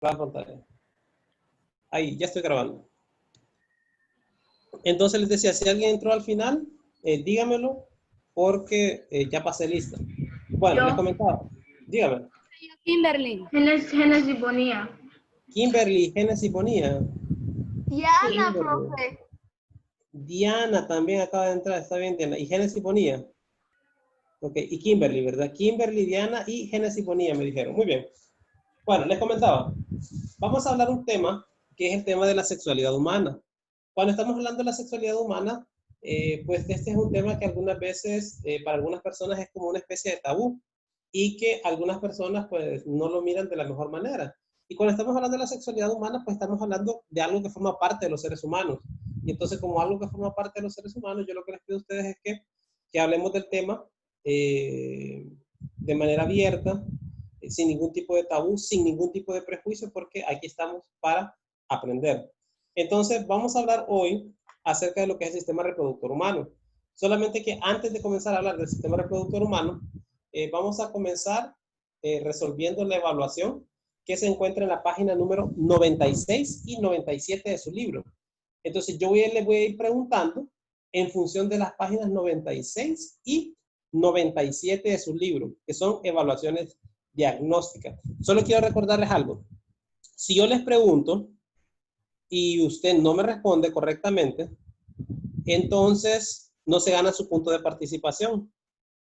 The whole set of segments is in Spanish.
La pantalla. Ahí, ya estoy grabando. Entonces les decía, si alguien entró al final, dígamelo, porque ya pasé lista. Bueno, les Yo. comentaba. Dígame. Kimberly. Génesis Bonía. Kimberly, Génesis ponía. Diana, Kimberly. profe. Diana también acaba de entrar, está bien, Diana. Y Génesis ponía. Ok, y Kimberly, ¿verdad? Kimberly, Diana y Génesis ponía, me dijeron. Muy bien. Bueno, les comentaba. Vamos a hablar un tema que es el tema de la sexualidad humana. Cuando estamos hablando de la sexualidad humana, pues este es un tema que algunas veces para algunas personas es como una especie de tabú y que algunas personas pues no lo miran de la mejor manera. Y cuando estamos hablando de la sexualidad humana, pues estamos hablando de algo que forma parte de los seres humanos. Y entonces, como algo que forma parte de los seres humanos, yo lo que les pido a ustedes es que hablemos del tema de manera abierta, sin ningún tipo de tabú, sin ningún tipo de prejuicio, porque aquí estamos para aprender. Entonces, vamos a hablar hoy acerca de lo que es el sistema reproductor humano. Solamente que antes de comenzar a hablar del sistema reproductor humano, vamos a comenzar resolviendo la evaluación que se encuentra en la página número 96 y 97 de su libro. Entonces, les voy a ir preguntando en función de las páginas 96 y 97 de su libro, que son evaluaciones diagnósticas. Solo quiero recordarles algo. Si yo les pregunto y usted no me responde correctamente, entonces no se gana su punto de participación.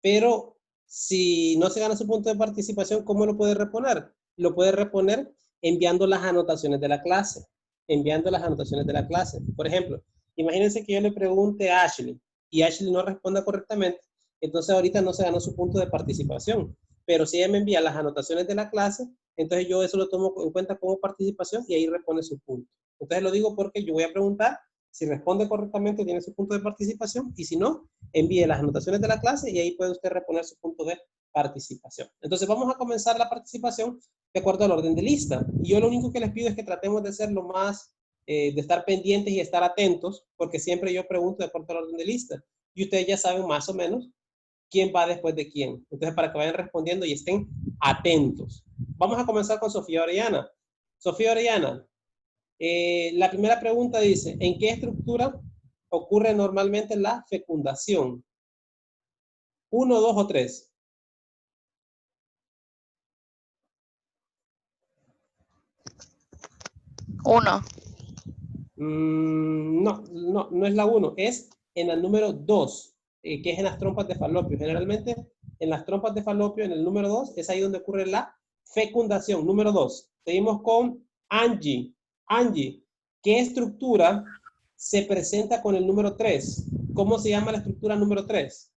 Pero si no se gana su punto de participación, ¿cómo lo puede reponer? Lo puede reponer enviando las anotaciones de la clase. Enviando las anotaciones de la clase. Por ejemplo, imagínense que yo le pregunte a Ashley y Ashley no responda correctamente, entonces ahorita no se ganó su punto de participación. Pero si ella me envía las anotaciones de la clase, entonces yo eso lo tomo en cuenta como participación y ahí repone su punto. Entonces lo digo porque yo voy a preguntar si responde correctamente, tiene su punto de participación, y si no, envíe las anotaciones de la clase y ahí puede usted reponer su punto de participación. Entonces vamos a comenzar la participación de acuerdo al orden de lista. Y yo lo único que les pido es que tratemos de ser lo más, de estar pendientes y estar atentos, porque siempre yo pregunto de acuerdo al orden de lista. Y ustedes ya saben más o menos quién va después de quién. Entonces, para que vayan respondiendo y estén atentos. Vamos a comenzar con Sofía Orellana. Sofía Orellana, la primera pregunta dice, ¿en qué estructura ocurre normalmente la fecundación? 1, 2 o 3. Uno. No es la 1, es en la número 2, que es en las trompas de falopio. Generalmente en las trompas de falopio, en el número 2, es ahí donde ocurre la fecundación. Número 2. Seguimos con Angie. Angie, ¿qué estructura se presenta con el número 3? ¿Cómo se llama la estructura número 3?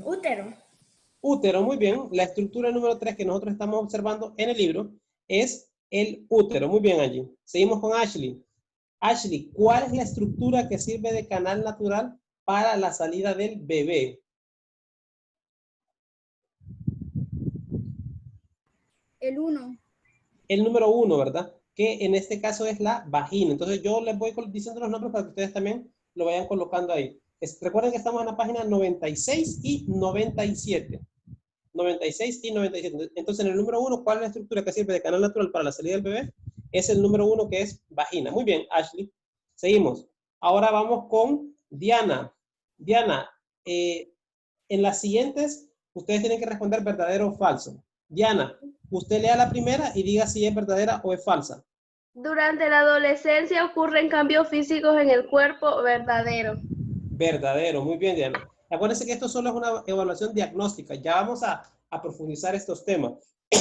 Útero. Útero, muy bien. La estructura número 3 que nosotros estamos observando en el libro es el útero. Muy bien, Angie. Seguimos con Ashley. Ashley, ¿cuál es la estructura que sirve de canal natural para la salida del bebé? El 1. El número 1, ¿verdad? Que en este caso es la vagina. Entonces yo les voy diciendo los nombres para que ustedes también lo vayan colocando ahí. Recuerden que estamos en la página 96 y 97. 96 y 97. Entonces, en el número 1, ¿cuál es la estructura que sirve de canal natural para la salida del bebé? Es el número 1, que es vagina. Muy bien, Ashley. Seguimos. Ahora vamos con Diana. Diana, en las siguientes, ustedes tienen que responder verdadero o falso. Diana, usted lea la primera y diga si es verdadera o es falsa. Durante la adolescencia ocurren cambios físicos en el cuerpo, verdadero. Verdadero, muy bien, Diana. Acuérdense que esto solo es una evaluación diagnóstica. Ya vamos a profundizar estos temas.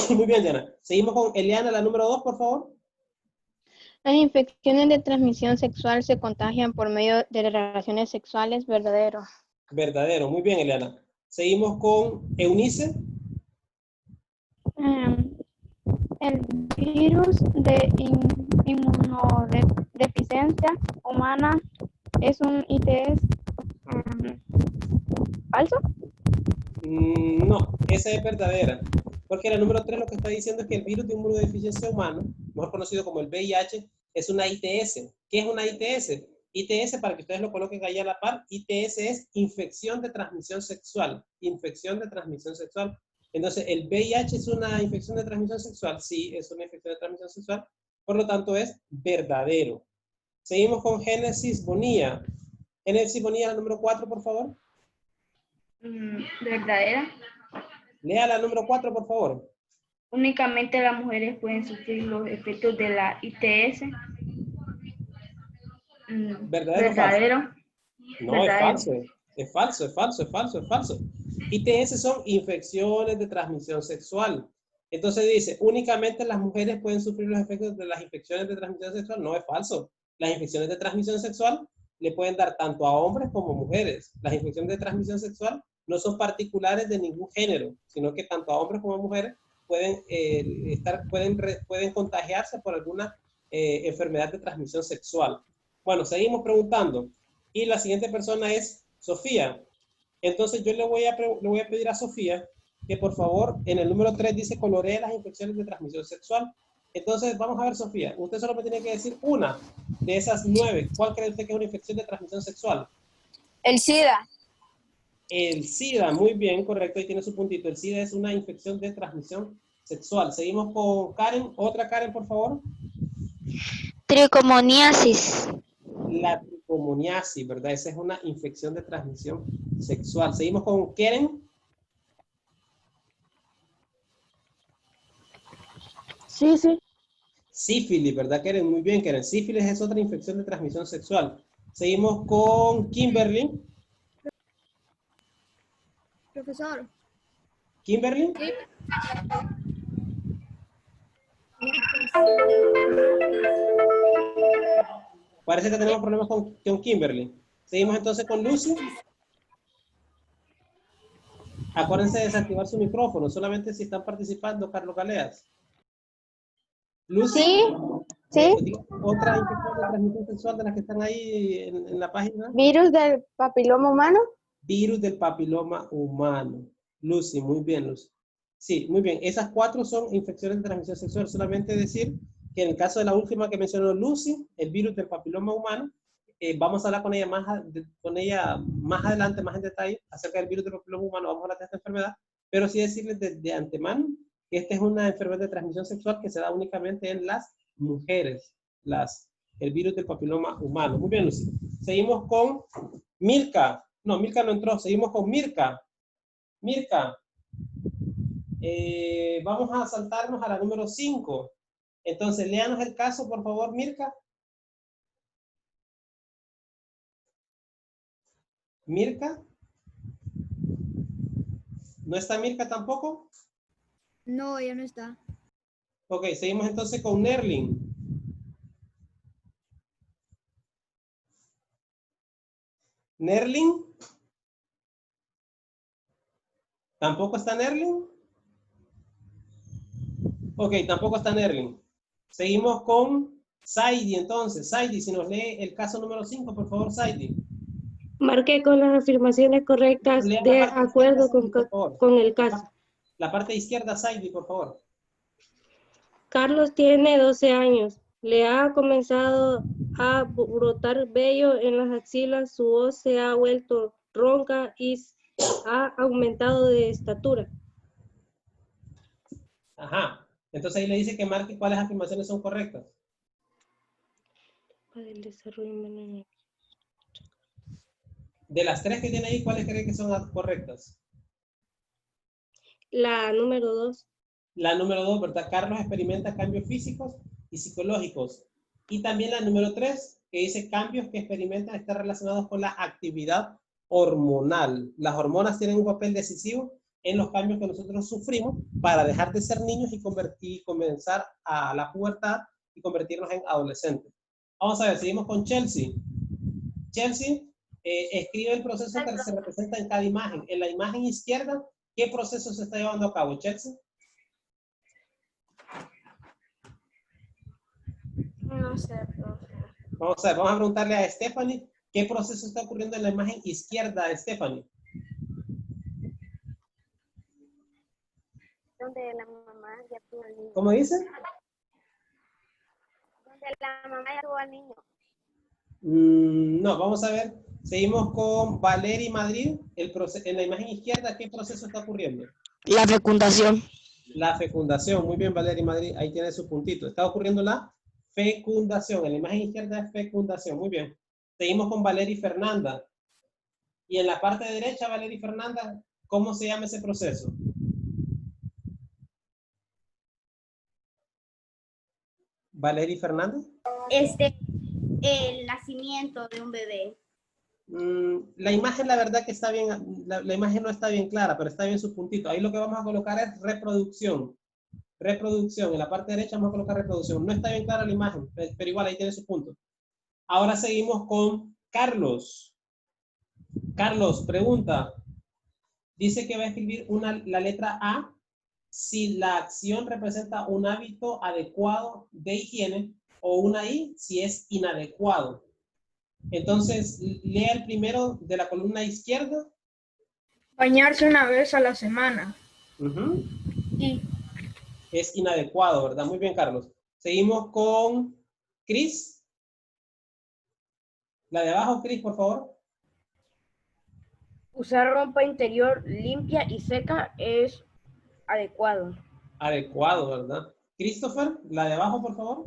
Muy bien, Diana. Seguimos con Eliana, la número 2, por favor. Las infecciones de transmisión sexual se contagian por medio de relaciones sexuales, verdadero. Verdadero, muy bien, Eliana. Seguimos con Eunice. El virus de inmunodeficiencia humana es un ITS falso. No, esa es verdadera. Porque la número 3 lo que está diciendo es que el virus de inmunodeficiencia humana, mejor conocido como el VIH, es una ITS. ¿Qué es una ITS? ITS, para que ustedes lo coloquen ahí a la par, ITS es infección de transmisión sexual. Infección de transmisión sexual. Entonces, ¿el VIH es una infección de transmisión sexual? Sí, es una infección de transmisión sexual. Por lo tanto, es verdadero. Seguimos con Génesis Bonilla. Génesis Bonilla, la número 4, por favor. Verdadera. Lea la número 4, por favor. Únicamente las mujeres pueden sufrir los efectos de la ITS. ¿Verdadero o falso? Verdadero. No, Verdadero. es falso. Es falso, es falso, es falso, es falso. ITS son infecciones de transmisión sexual. Entonces dice, únicamente las mujeres pueden sufrir los efectos de las infecciones de transmisión sexual. No, es falso. Las infecciones de transmisión sexual le pueden dar tanto a hombres como a mujeres. Las infecciones de transmisión sexual no son particulares de ningún género, sino que tanto a hombres como a mujeres pueden, pueden contagiarse por alguna enfermedad de transmisión sexual. Bueno, seguimos preguntando. Y la siguiente persona es Sofía. Entonces yo le voy a pedir a Sofía que por favor en el número 3 dice coloree las infecciones de transmisión sexual. Entonces vamos a ver, Sofía, usted solo me tiene que decir una de esas 9. ¿Cuál cree usted que es una infección de transmisión sexual? El SIDA. El SIDA, muy bien, correcto, ahí tiene su puntito. El SIDA es una infección de transmisión sexual. Seguimos con Karen. Otra Karen, por favor. Tricomoniasis. La tricomoniasis, ¿verdad? Esa es una infección de transmisión sexual. Seguimos con Karen. Sí, sí. Sífilis, ¿verdad, Karen? Muy bien, Karen. Sífilis es otra infección de transmisión sexual. Seguimos con Kimberly. Profesor. ¿Kimberly? Sí. Parece que tenemos problemas con Kimberly. Seguimos entonces con Lucy. Acuérdense de desactivar su micrófono, solamente si están participando, Carlos Galeas. Lucy. Sí. Otra infección de transmisión sexual de las que están ahí en la página. Virus del papiloma humano. Virus del papiloma humano. Lucy, muy bien, Lucy. Sí, muy bien. Esas 4 son infecciones de transmisión sexual. Solamente decir que en el caso de la última que mencionó Lucy, el virus del papiloma humano, vamos a hablar con ella más adelante, más en detalle, acerca del virus del papiloma humano. Vamos a hablar de esta enfermedad, pero sí decirles de antemano que esta es una enfermedad de transmisión sexual que se da únicamente en las mujeres, el virus del papiloma humano. Muy bien, Lucy. Seguimos con Milka. No, Milka no entró. Seguimos con Mirka. Mirka. Vamos a saltarnos a la número 5. Entonces, léanos el caso, por favor, Mirka. Mirka. ¿No está Mirka tampoco? No, ella no está. Ok, seguimos entonces con Nerlin. ¿Nerlin? ¿Tampoco está Nerlin? Ok, tampoco está Nerlin. Seguimos con Saidi entonces. Saidi, si nos lee el caso número 5, por favor, Saidi. Marque con las afirmaciones correctas Lea de la parte acuerdo izquierda, por favor. con el caso. La parte izquierda, Saidi, por favor. Carlos tiene 12 años. Le ha comenzado a brotar vello en las axilas, su voz se ha vuelto ronca y ha aumentado de estatura. Ajá. Entonces ahí le dice que marque cuáles afirmaciones son correctas. Para el desarrollo. De las 3 que tiene ahí, ¿cuáles cree que son las correctas? La número 2. La número 2, ¿verdad? Carlos experimenta cambios físicos y psicológicos. Y también la número 3, que dice cambios que experimentan están relacionados con la actividad hormonal. Las hormonas tienen un papel decisivo en los cambios que nosotros sufrimos para dejar de ser niños y comenzar a la pubertad y convertirnos en adolescentes. Vamos a ver, seguimos con Chelsea. Chelsea, escribe el proceso que se representa en cada imagen. En la imagen izquierda, ¿qué proceso se está llevando a cabo, Chelsea? No sé, profe. Vamos a ver, vamos a preguntarle a Stephanie, ¿qué proceso está ocurriendo en la imagen izquierda, Stephanie? Donde la mamá ya tuvo al niño. ¿Cómo dice? Donde la mamá ya tuvo al niño. No, vamos a ver. Seguimos con Valeria Madrid. En la imagen izquierda, ¿qué proceso está ocurriendo? La fecundación. La fecundación. Muy bien, Valeria Madrid. Ahí tiene su puntito. Está ocurriendo la fecundación. En la imagen izquierda es fecundación. Muy bien. Seguimos con Valeria Fernanda. Y en la parte derecha, Valeria Fernanda, ¿cómo se llama ese proceso? Valeria Fernanda. El nacimiento de un bebé. La imagen, la verdad que está bien, la imagen no está bien clara, pero está bien su puntito. Ahí lo que vamos a colocar es reproducción. Reproducción. En la parte derecha vamos a colocar reproducción. No está bien clara la imagen, pero igual ahí tiene su punto. Ahora seguimos con Carlos. Carlos, pregunta. Dice que va a escribir la letra A si la acción representa un hábito adecuado de higiene o una I si es inadecuado. Entonces, lea el primero de la columna izquierda. Bañarse una vez a la semana. Y es inadecuado, ¿verdad? Muy bien, Carlos. Seguimos con Cris. La de abajo, Cris, por favor. Usar ropa interior limpia y seca es adecuado. Adecuado, ¿verdad? Christopher, la de abajo, por favor.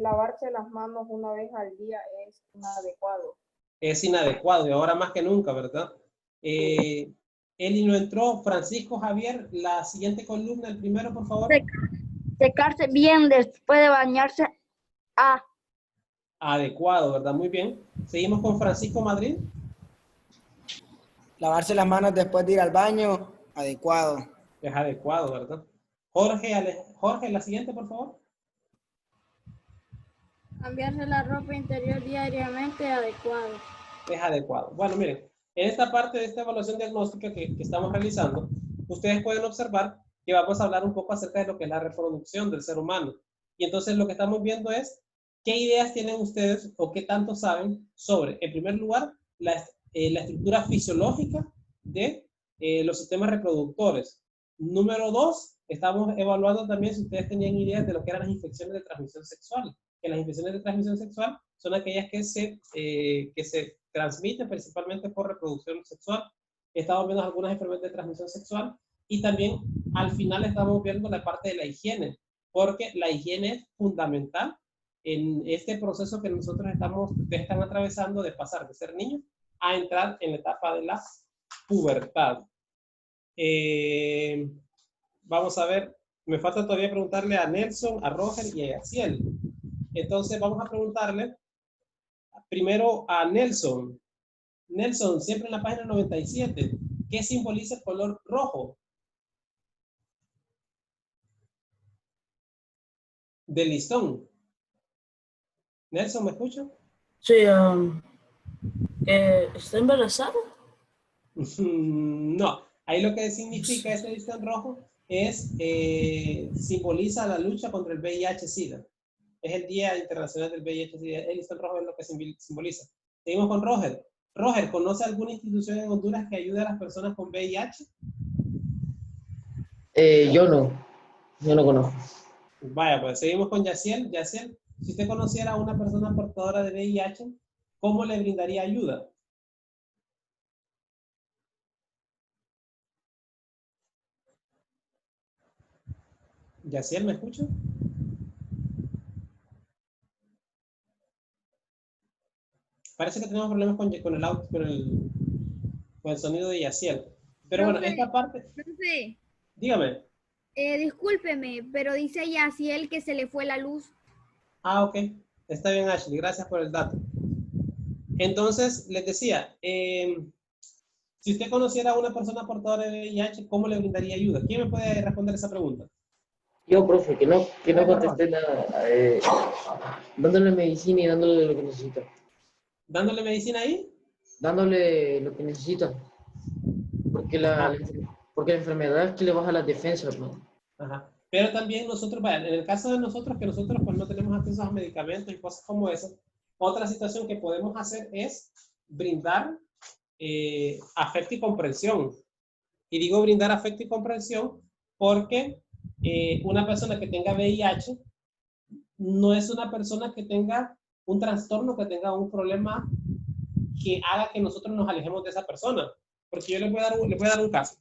Lavarse las manos una vez al día es inadecuado. Es inadecuado y ahora más que nunca, ¿verdad? Eli no entró. Francisco Javier, la siguiente columna, el primero, por favor. Secarse bien después de bañarse. Adecuado, ¿verdad? Muy bien. Seguimos con Francisco Madrid. Lavarse las manos después de ir al baño, adecuado. Es adecuado, ¿verdad? Jorge, la siguiente, por favor. Cambiarse la ropa interior diariamente, adecuado. Es adecuado. Bueno, miren, en esta parte de esta evaluación diagnóstica que estamos realizando, ustedes pueden observar que vamos a hablar un poco acerca de lo que es la reproducción del ser humano. Y entonces lo que estamos viendo es qué ideas tienen ustedes o qué tanto saben sobre, en primer lugar, la estructura fisiológica de los sistemas reproductores. Número 2, estamos evaluando también si ustedes tenían ideas de lo que eran las infecciones de transmisión sexual. Que las infecciones de transmisión sexual son aquellas que se transmiten principalmente por reproducción sexual. Estamos viendo algunas enfermedades de transmisión sexual y también al final estamos viendo la parte de la higiene, porque la higiene es fundamental en este proceso que ustedes están atravesando de pasar de ser niños a entrar en la etapa de la pubertad. Vamos a ver, me falta todavía preguntarle a Nelson, a Roger y a Yaciel. Entonces vamos a preguntarle primero a Nelson. Nelson, siempre en la página 97, ¿qué simboliza el color rojo? Del listón. Nelson, ¿me escucha? Sí, ¿está embarazada? No, ahí lo que significa ese listón rojo es, simboliza la lucha contra el VIH-Sida. Es el Día Internacional del VIH-Sida. El listón rojo es lo que simboliza. Seguimos con Roger. Roger, ¿conoce alguna institución en Honduras que ayude a las personas con VIH? Yo no conozco. Vaya, pues seguimos con Yaciel. Yaciel, si usted conociera a una persona portadora de VIH, ¿cómo le brindaría ayuda? Yaciel, ¿me escucha? Parece que tenemos problemas con el sonido de Yaciel. Pero bueno, esta parte... Profe, Dígame. discúlpeme, pero dice Yaciel que se le fue la luz. Ah, ok. Está bien, Ashley. Gracias por el dato. Entonces, les decía, si usted conociera a una persona portadora de VIH, ¿cómo le brindaría ayuda? ¿Quién me puede responder esa pregunta? Yo, profe, que no contesté nada. Dándole medicina y dándole lo que necesita. ¿Dándole medicina ahí? Dándole lo que necesita. Porque la enfermedad es que le baja las defensas, ¿no? Ajá. Pero también nosotros, en el caso de nosotros, que nosotros pues no tenemos acceso a medicamentos y cosas como eso, otra situación que podemos hacer es brindar afecto y comprensión. Y digo brindar afecto y comprensión porque una persona que tenga VIH no es una persona que tenga un trastorno que tenga un problema que haga que nosotros nos alejemos de esa persona. Porque yo les voy a dar un caso.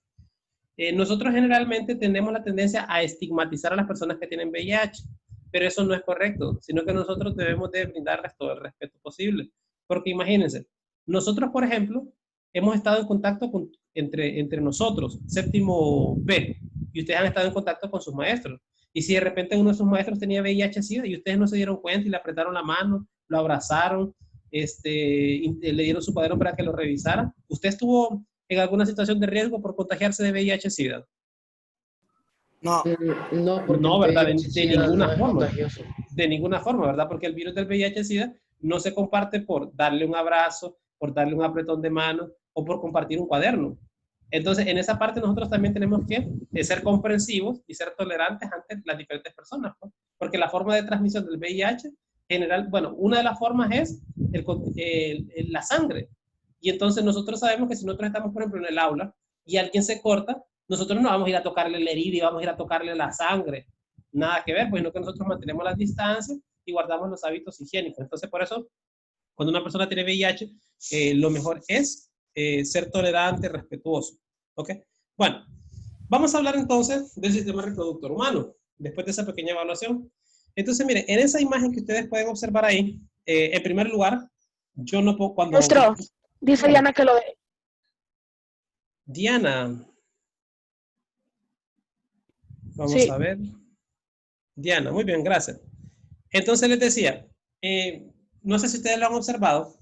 Nosotros generalmente tenemos la tendencia a estigmatizar a las personas que tienen VIH, pero eso no es correcto, sino que nosotros debemos de brindarles todo el respeto posible. Porque imagínense, nosotros, por ejemplo, hemos estado en contacto entre nosotros, séptimo B, y ustedes han estado en contacto con sus maestros. Y si de repente uno de sus maestros tenía VIH-Sida y ustedes no se dieron cuenta y le apretaron la mano, lo abrazaron, le dieron su cuaderno para que lo revisara, ¿usted estuvo en alguna situación de riesgo por contagiarse de VIH-Sida? No. No, porque No, ¿verdad? De VIH-Sida ninguna no es forma. contagioso. De ninguna forma, ¿verdad? Porque el virus del VIH-Sida no se comparte por darle un abrazo, por darle un apretón de mano o por compartir un cuaderno. Entonces, en esa parte nosotros también tenemos que ser comprensivos y ser tolerantes ante las diferentes personas, ¿no? Porque la forma de transmisión del VIH, general, bueno, una de las formas es la sangre. Y entonces nosotros sabemos que si nosotros estamos, por ejemplo, en el aula y alguien se corta, nosotros no vamos a ir a tocarle la herida y vamos a ir a tocarle la sangre. Nada que ver, pues no, que nosotros mantenemos las distancias y guardamos los hábitos higiénicos. Entonces, por eso, cuando una persona tiene VIH, lo mejor es ser tolerante, respetuoso. ¿Ok? Bueno, vamos a hablar entonces del sistema reproductor humano, después de esa pequeña evaluación. Entonces, miren, en esa imagen que ustedes pueden observar ahí, en primer lugar, yo no puedo, cuando... Maestro, dice Diana que lo de... Diana. Vamos Sí. a ver. Diana, muy bien, gracias. Entonces les decía, no sé si ustedes lo han observado,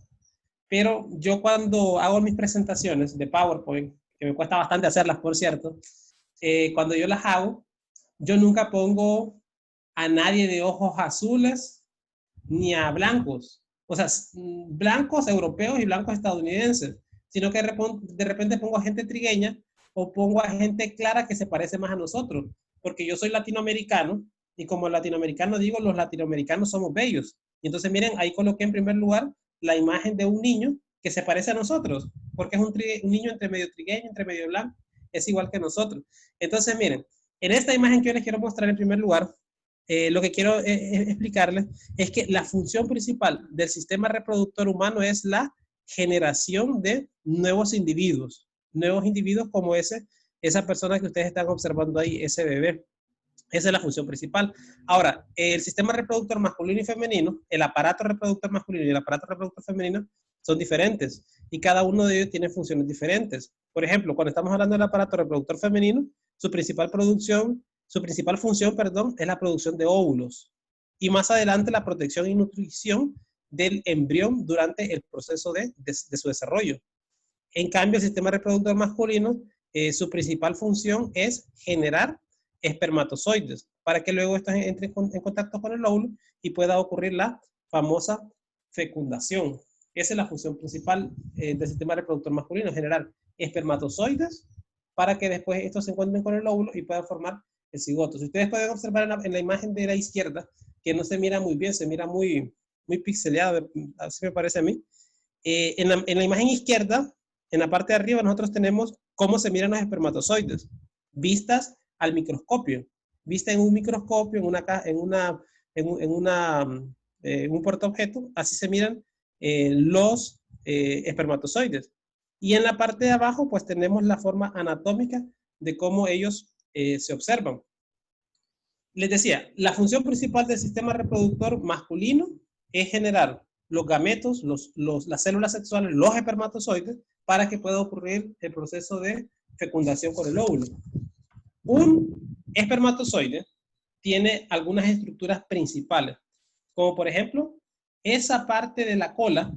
pero yo cuando hago mis presentaciones de PowerPoint, que me cuesta bastante hacerlas, por cierto, cuando yo las hago, yo nunca pongo a nadie de ojos azules ni a blancos. O sea, blancos europeos y blancos estadounidenses, sino que de repente pongo a gente trigueña o pongo a gente clara que se parece más a nosotros, porque yo soy latinoamericano y como latinoamericano digo, los latinoamericanos somos bellos. Y entonces miren, ahí coloqué en primer lugar la imagen de un niño que se parece a nosotros, porque es un niño entre medio trigueño, entre medio blanco, es igual que nosotros. Entonces miren, en esta imagen que yo les quiero mostrar en primer lugar, lo que quiero explicarles es que la función principal del sistema reproductor humano es la generación de nuevos individuos como esa persona que ustedes están observando ahí, ese bebé. Esa es la función principal. Ahora, el sistema reproductor masculino y femenino, el aparato reproductor masculino y el aparato reproductor femenino son diferentes y cada uno de ellos tiene funciones diferentes. Por ejemplo, cuando estamos hablando del aparato reproductor femenino, su principal función, es la producción de óvulos y más adelante la protección y nutrición del embrión durante el proceso de su desarrollo. En cambio, el sistema reproductor masculino, su principal función es generar espermatozoides para que luego estos entren en contacto con el óvulo y pueda ocurrir la famosa fecundación. Esa es la función principal del sistema reproductor masculino, generar espermatozoides para que después estos se encuentren con el óvulo y puedan formar el cigoto. Si ustedes pueden observar en la imagen de la izquierda, que no se mira muy bien, se mira muy pixeleado, así me parece a mí. En la imagen izquierda, en la parte de arriba, nosotros tenemos cómo se miran los espermatozoides, vistas al microscopio, vista en un microscopio, en un portaobjeto, así se miran los espermatozoides. Y en la parte de abajo, pues tenemos la forma anatómica de cómo ellos se observan. Les decía, la función principal del sistema reproductor masculino es generar los gametos, las células sexuales, los espermatozoides, para que pueda ocurrir el proceso de fecundación con el óvulo. Un espermatozoide tiene algunas estructuras principales, como por ejemplo, esa parte de la cola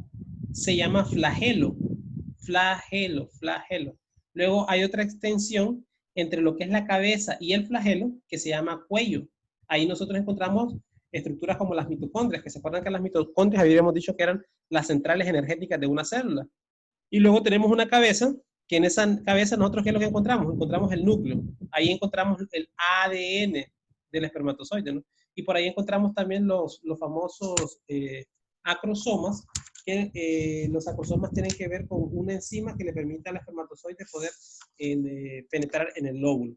se llama flagelo. Luego hay otra extensión entre lo que es la cabeza y el flagelo que se llama cuello. Ahí nosotros encontramos estructuras como las mitocondrias, que se acuerdan que las mitocondrias habíamos dicho que eran las centrales energéticas de una célula. Y luego tenemos una cabeza, que en esa cabeza nosotros ¿qué es lo que encontramos? Encontramos el núcleo. Ahí encontramos el ADN del espermatozoide, ¿no? Y por ahí encontramos también los famosos acrosomas, que los acrosomas tienen que ver con una enzima que le permite al espermatozoide poder penetrar en el óvulo.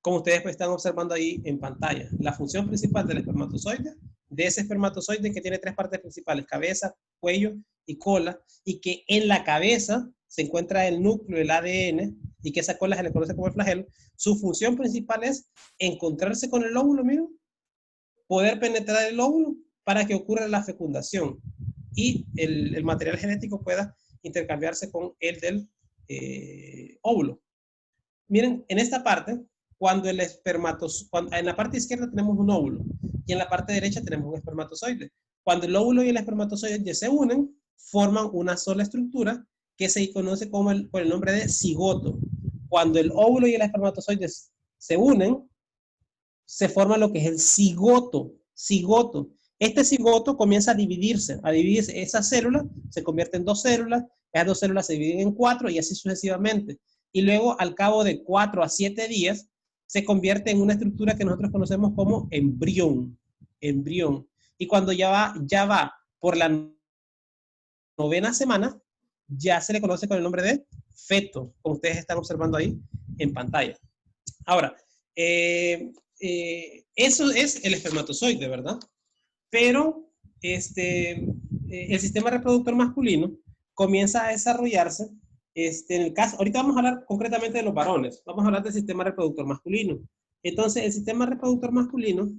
Como ustedes pues están observando ahí en pantalla, la función principal del espermatozoide de ese espermatozoide que tiene 3 partes principales, cabeza, cuello y cola, y que en la cabeza se encuentra el núcleo, el ADN, y que esa cola se le conoce como el flagelo. Su función principal es encontrarse con el óvulo, mismo, poder penetrar el óvulo para que ocurra la fecundación y el material genético pueda intercambiarse con el del óvulo. Miren, en esta parte, cuando el en la parte izquierda tenemos un óvulo y en la parte derecha tenemos un espermatozoide. Cuando el óvulo y el espermatozoide ya se unen, forman una sola estructura que se conoce como por el nombre de cigoto. Cuando el óvulo y el espermatozoide se unen, se forma lo que es el cigoto. Cigoto. Este cigoto comienza a dividirse. Esa célula se convierte en 2 células, esas 2 células se dividen en 4 y así sucesivamente. Y luego, al cabo de 4 a 7 días, se convierte en una estructura que nosotros conocemos como embrión. Embrión. Y cuando ya va por la 9ª semana, ya se le conoce con el nombre de feto, como ustedes están observando ahí en pantalla. Ahora, eso es el espermatozoide, ¿verdad? Pero el sistema reproductor masculino comienza a desarrollarse. En el caso, ahorita vamos a hablar concretamente de los varones, vamos a hablar del sistema reproductor masculino. Entonces, el sistema reproductor masculino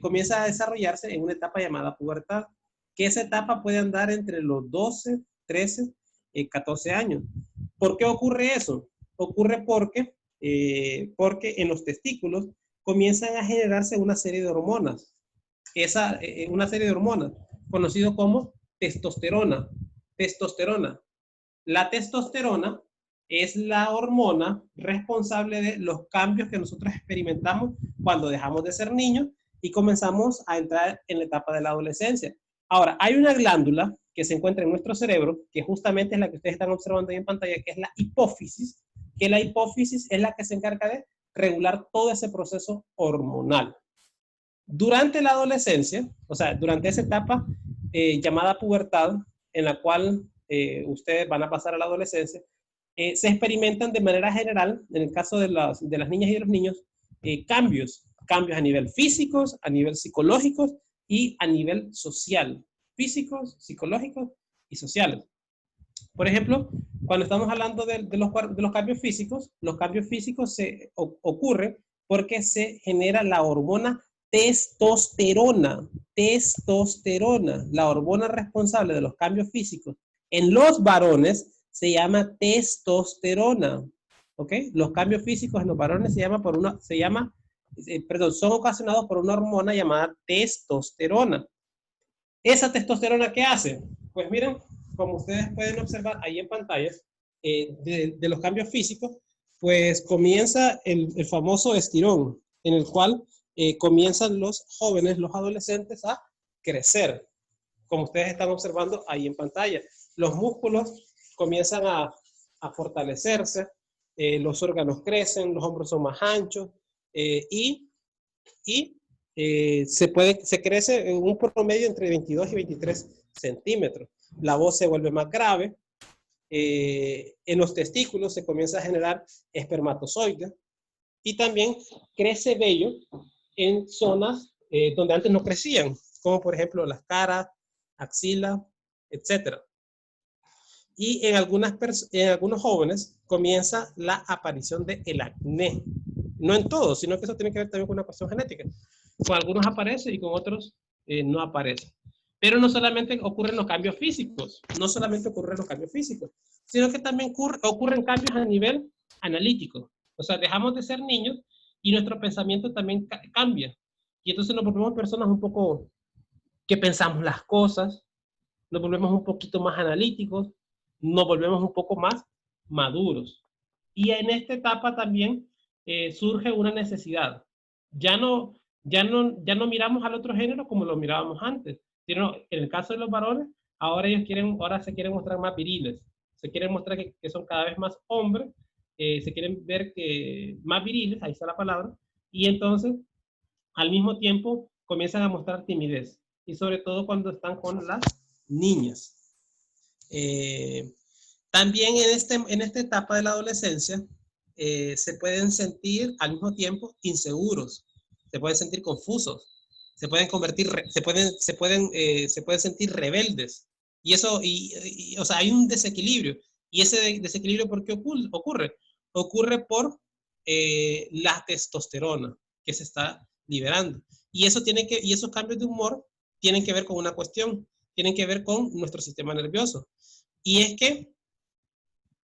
comienza a desarrollarse en una etapa llamada pubertad, que esa etapa puede andar entre los 12, 13, 14 años. ¿Por qué ocurre eso? Ocurre porque en los testículos comienzan a generarse una serie de hormonas. Una serie de hormonas, conocido como testosterona. Testosterona. La testosterona es la hormona responsable de los cambios que nosotros experimentamos cuando dejamos de ser niños y comenzamos a entrar en la etapa de la adolescencia. Ahora, hay una glándula que se encuentra en nuestro cerebro, que justamente es la que ustedes están observando ahí en pantalla, que es la hipófisis, que la hipófisis es la que se encarga de regular todo ese proceso hormonal. Durante la adolescencia, o sea, durante esa etapa llamada pubertad, en la cual ustedes van a pasar a la adolescencia, se experimentan de manera general, en el caso de las niñas y de los niños, cambios a nivel físicos, a nivel psicológicos y a nivel social. Físicos, psicológicos y sociales. Por ejemplo, cuando estamos hablando de los cambios físicos ocurren porque se genera la hormona testosterona. Testosterona, la hormona responsable de los cambios físicos en los varones se llama testosterona. ¿Ok? Los cambios físicos en los varones son ocasionados por una hormona llamada testosterona. ¿Esa testosterona qué hace? Pues miren, como ustedes pueden observar ahí en pantalla, de los cambios físicos, pues comienza el famoso estirón, en el cual comienzan los jóvenes, los adolescentes a crecer, como ustedes están observando ahí en pantalla. Los músculos comienzan a fortalecerse, los órganos crecen, los hombros son más anchos se crece en un promedio entre 22 y 23 centímetros. La voz se vuelve más grave. En los testículos se comienza a generar espermatozoides y también crece vello en zonas donde antes no crecían, como por ejemplo las caras, axila, etc. Y en algunos jóvenes comienza la aparición del acné. No en todos, sino que eso tiene que ver también con una cuestión genética. Con algunos aparece y con otros no aparece. Pero no solamente ocurren los cambios físicos, sino que también ocurren cambios a nivel analítico. O sea, dejamos de ser niños y nuestro pensamiento también cambia. Y entonces nos volvemos personas un poco que pensamos las cosas, nos volvemos un poquito más analíticos, nos volvemos un poco más maduros. Y en esta etapa también surge una necesidad. Ya no miramos al otro género como lo mirábamos antes, sino en el caso de los varones, ahora se quieren mostrar más viriles, se quieren mostrar que son cada vez más hombres, se quieren ver más viriles, ahí está la palabra, y entonces al mismo tiempo comienzan a mostrar timidez, y sobre todo cuando están con las niñas. También en esta etapa de la adolescencia se pueden sentir al mismo tiempo inseguros, se pueden sentir confusos, se pueden convertir, se pueden sentir rebeldes. Y eso, o sea, hay un desequilibrio. Y ese desequilibrio, ¿por qué ocurre? Ocurre por la testosterona que se está liberando. Y esos cambios de humor tienen que ver con una cuestión, tienen que ver con nuestro sistema nervioso. Y es que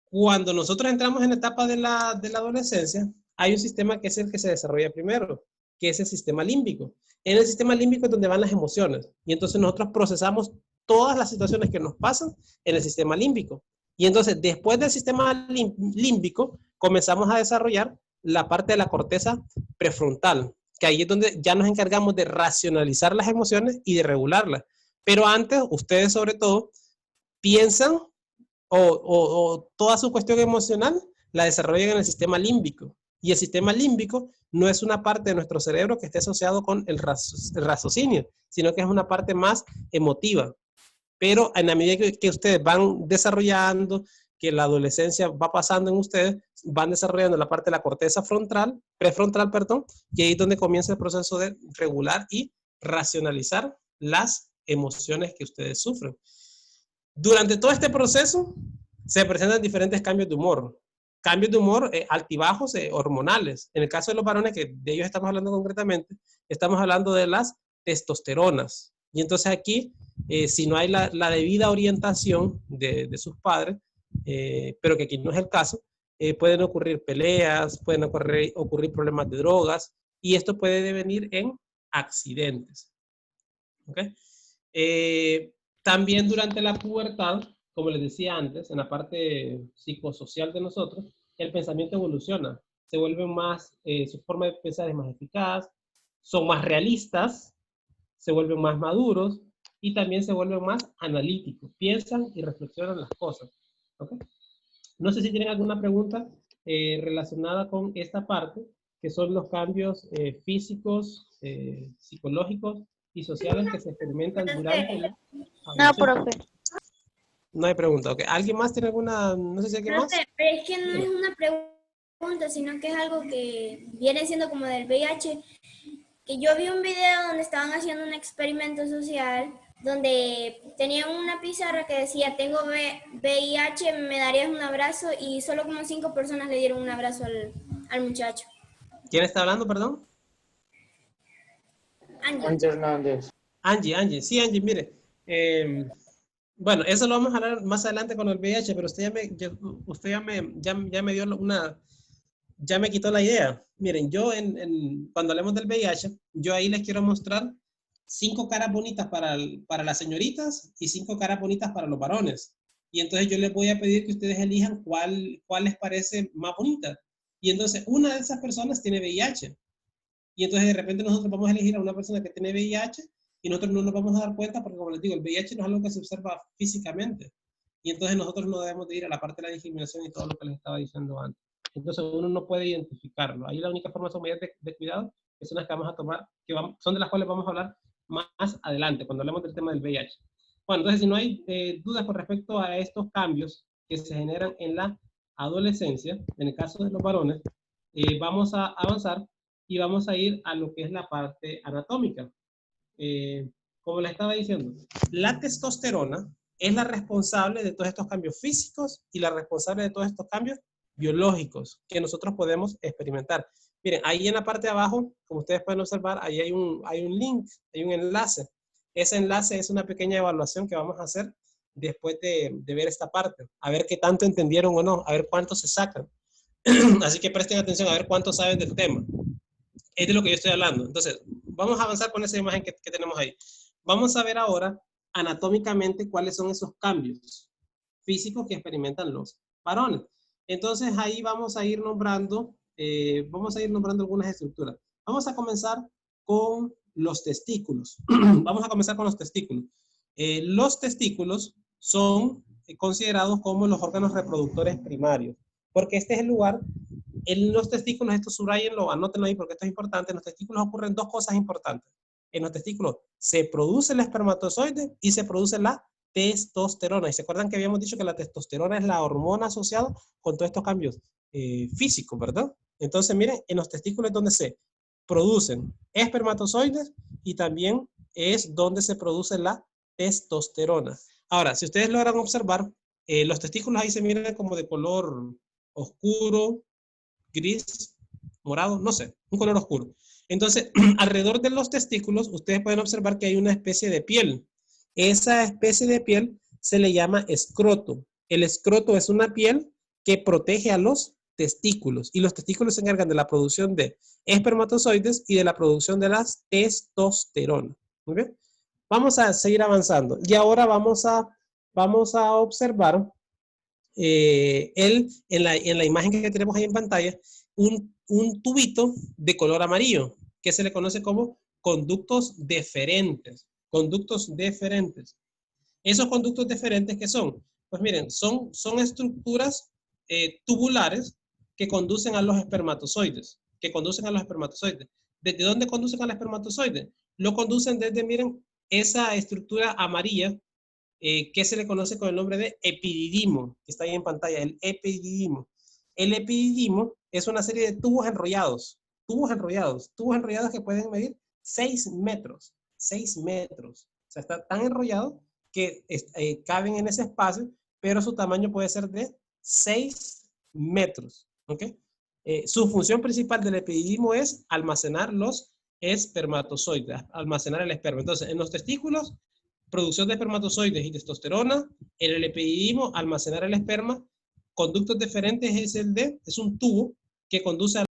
cuando nosotros entramos en la etapa de la adolescencia, hay un sistema que es el que se desarrolla primero, que es el sistema límbico. En el sistema límbico es donde van las emociones. Y entonces nosotros procesamos todas las situaciones que nos pasan en el sistema límbico. Y entonces, después del sistema límbico, comenzamos a desarrollar la parte de la corteza prefrontal, que ahí es donde ya nos encargamos de racionalizar las emociones y de regularlas. Pero antes, ustedes sobre todo, piensan o toda su cuestión emocional la desarrollan en el sistema límbico. Y el sistema límbico no es una parte de nuestro cerebro que esté asociado con el raciocinio, sino que es una parte más emotiva. Pero en la medida que ustedes van desarrollando, que la adolescencia va pasando en ustedes, van desarrollando la parte de la corteza prefrontal, y ahí es donde comienza el proceso de regular y racionalizar las emociones que ustedes sufren. Durante todo este proceso se presentan diferentes cambios de humor. Cambios de humor altibajos hormonales. En el caso de los varones, que de ellos estamos hablando concretamente, estamos hablando de las testosteronas. Y entonces aquí, si no hay la debida orientación de sus padres, pero que aquí no es el caso, pueden ocurrir peleas, pueden ocurrir problemas de drogas, y esto puede devenir en accidentes. ¿Okay? También durante la pubertad, como les decía antes, en la parte psicosocial de nosotros, el pensamiento evoluciona. Se vuelve más, su forma de pensar es más eficaz, son más realistas, se vuelven más maduros y también se vuelven más analíticos. Piensan y reflexionan las cosas. ¿Okay? No sé si tienen alguna pregunta relacionada con esta parte, que son los cambios físicos, psicológicos y sociales que se experimentan durante la No, profe. No hay pregunta. Okay. ¿Alguien más tiene alguna? No sé si alguien más. Pero es que no es una pregunta, sino que es algo que viene siendo como del VIH. Que yo vi un video donde estaban haciendo un experimento social, donde tenían una pizarra que decía, tengo VIH, me darías un abrazo, y solo como 5 personas le dieron un abrazo al muchacho. ¿Quién está hablando, perdón? Angie Hernández. Angie. Sí, Angie, mire. Bueno, eso lo vamos a hablar más adelante con el VIH, pero usted ya me dio ya me quitó la idea. Miren, yo cuando hablemos del VIH, yo ahí les quiero mostrar 5 caras bonitas para las señoritas y 5 caras bonitas para los varones. Y entonces yo les voy a pedir que ustedes elijan cuál les parece más bonita. Y entonces una de esas personas tiene VIH. Y entonces de repente nosotros vamos a elegir a una persona que tiene VIH y nosotros no nos vamos a dar cuenta porque, como les digo, el VIH no es algo que se observa físicamente. Y entonces nosotros no debemos de ir a la parte de la discriminación y todo lo que les estaba diciendo antes. Entonces uno no puede identificarlo. Ahí la única forma son medidas de cuidado, que son las que vamos a tomar, son de las cuales vamos a hablar más adelante, cuando hablemos del tema del VIH. Bueno, entonces si no hay dudas con respecto a estos cambios que se generan en la adolescencia, en el caso de los varones, vamos a avanzar y vamos a ir a lo que es la parte anatómica. Como les estaba diciendo, la testosterona es la responsable de todos estos cambios físicos y la responsable de todos estos cambios biológicos que nosotros podemos experimentar. Miren, ahí en la parte de abajo, como ustedes pueden observar, ahí hay un link, hay un enlace. Ese enlace es una pequeña evaluación que vamos a hacer después de ver esta parte. A ver qué tanto entendieron o no, a ver cuántos se sacan. Así que presten atención a ver cuántos saben del tema. Es de lo que yo estoy hablando. Entonces, vamos a avanzar con esa imagen que tenemos ahí. Vamos a ver ahora anatómicamente cuáles son esos cambios físicos que experimentan los varones. Entonces, ahí vamos a ir nombrando algunas estructuras. Vamos a comenzar con los testículos. Vamos a comenzar con los testículos. Los testículos son considerados como los órganos reproductores primarios, porque este es el lugar. En los testículos, esto subrayenlo, anótenlo ahí porque esto es importante. En los testículos ocurren 2 cosas importantes. En los testículos se produce el espermatozoide y se produce la testosterona. Y se acuerdan que habíamos dicho que la testosterona es la hormona asociada con todos estos cambios físicos, ¿verdad? Entonces, miren, en los testículos es donde se producen espermatozoides y también es donde se produce la testosterona. Ahora, si ustedes logran observar, los testículos ahí se miran como de color oscuro, gris, morado, no sé, un color oscuro. Entonces, alrededor de los testículos, ustedes pueden observar que hay una especie de piel. Esa especie de piel se le llama escroto. El escroto es una piel que protege a los testículos y los testículos se encargan de la producción de espermatozoides y de la producción de las testosterona. ¿Muy bien? Vamos a seguir avanzando y ahora vamos a observar en la imagen que tenemos ahí en pantalla un tubito de color amarillo que se le conoce como conductos deferentes. Conductos deferentes. Esos conductos deferentes, ¿qué son? Pues miren, son estructuras tubulares que conducen a los espermatozoides. ¿Desde dónde conducen al espermatozoide? Lo conducen desde, miren, esa estructura amarilla que se le conoce con el nombre de epididimo, que está ahí en pantalla, el epididimo. El epididimo es una serie de tubos enrollados que pueden medir 6 metros. 6 metros. O sea, está tan enrollado que caben en ese espacio, pero su tamaño puede ser de 6 metros. ¿Ok? Su función principal del epididimo es almacenar los espermatozoides, almacenar el esperma. Entonces, en los testículos, producción de espermatozoides y testosterona. En el epididimo, almacenar el esperma. Conductos deferentes es un tubo que conduce a